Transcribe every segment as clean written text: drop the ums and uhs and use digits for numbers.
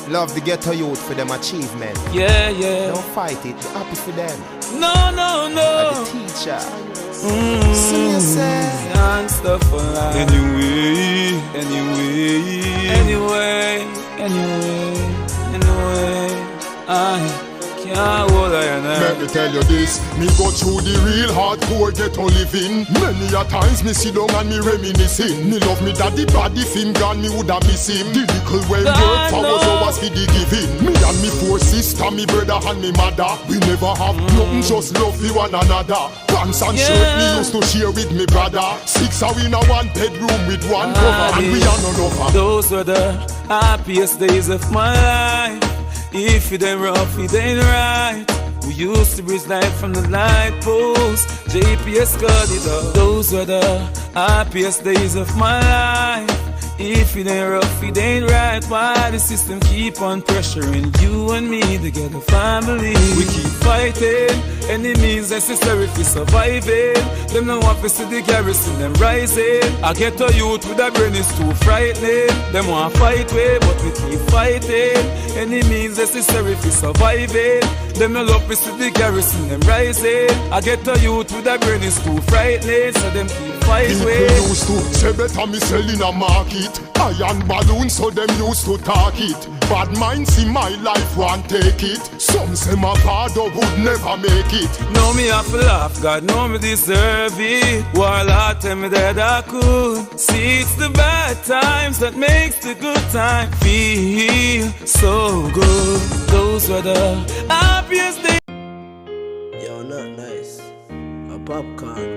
Love the ghetto youth for them achievement. Yeah, yeah. Don't fight it, be happy for them. No, no, no. The teacher. So you say. And stuff for life. Anyway, I can't hold I and I. Let me tell you this, me go through the real hardcore ghetto living. Many a times me sit down and me reminiscing. Me love me daddy bad, if him gone me woulda miss him. The little well work for was always for the giving. Me and me four sister, me brother and me mother. We never have nothing, just love for one another. Pants and shirt me used to share with me brother. 6 are in a one bedroom with one cover, and we are none over. Those were the happiest days of my life. If it ain't rough, it ain't right. We used to breeze light from the light post. JPS got it up. Those were the happiest days of my life. If it ain't rough, it ain't right. Why the system keep on pressuring you and me to get a family? We keep fighting, any means necessary for surviving. Them no want to see the garrison, them rising. I get a youth with a brain is too frightening. Them want fight way, but we keep fighting. Any means necessary for surviving. Them no love to see the garrison, them rising. I get a youth with a brain is too frightening, so them keep fighting way. People used to say better me sell in a market. Iron balloon, so them used to talk it. Bad minds in my life won't take it. Some say my father would never make it. Know me have to laugh, God know me deserve it. While I tell me that I could. See, it's the bad times that makes the good time feel so good. Those were the happiest days. Yo, not nice. A popcorn.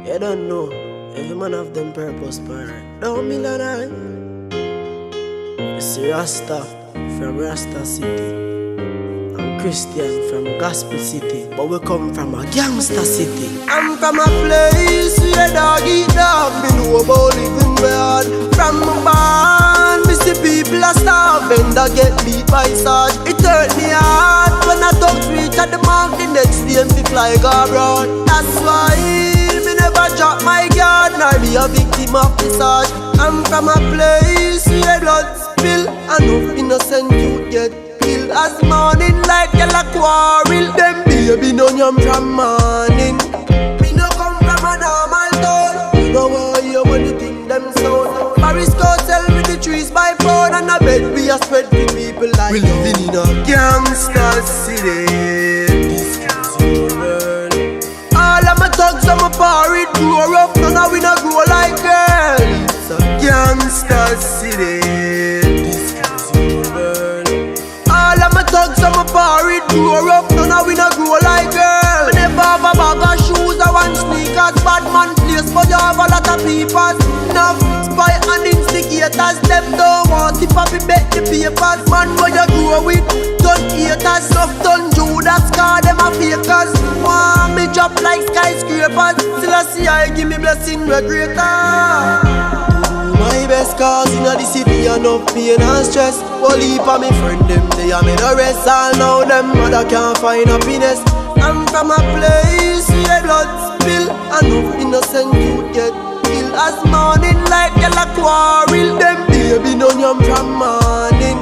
You don't know. Every man have them purpose, parent. Don't be like that. It's Rasta from Rasta City. I'm Christian from Gospel City, but we come from a gangster city. I'm from a place where dog eat dog. Me know about living bad. From my barn, me see people are starving. That get beat by Sarge. It hurt me hard when I don't reach at the mark. The next day me fly go abroad. That's why never drop my guard, nor be a victim of massage. I'm from a place where blood spill, and no innocent youth get killed. As morning like yellow quarrel, them baby no yam from morning. Me no come from a normal town. You know why you when you think them sound. Paris go sell me the trees by pound, and a bed we a spread to people like we living in a gangster city. Thugs and my party grow up, none of we not grow like girl. It's a gangster city. All of my thugs and my party grow up, none of we not grow like girl. We never have a bag of shoes or one sneakers. Bad man place, but you have a lot of people. Enough spy and instigators. Them don't want if I be bet the papers. Man, what you grow with, don't haters. Soft done Judas, car them a fakers. Want me drop like skyscrapers. Still I see I give me blessing we greater. My best cause in the city, enough pain and stress. Whole heap of me friend them, they are me no rest. All now them mother can't find happiness. I'm from a place where blood spill, and no innocent youth get killed. As morning like yellow quarrel, them baby no yam from morning.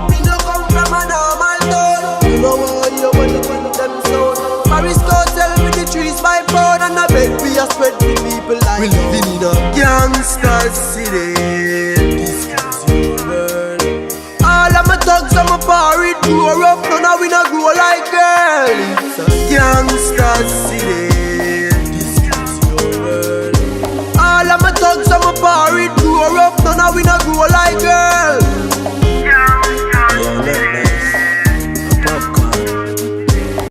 Me no come from a normal town. You know why you when them sound. Paris go sell me the trees by pound, and I bet we are spread with people like we living in a gangster city. All of my thugs and my party grow up, none of we not grow like girl. It's a gangster city.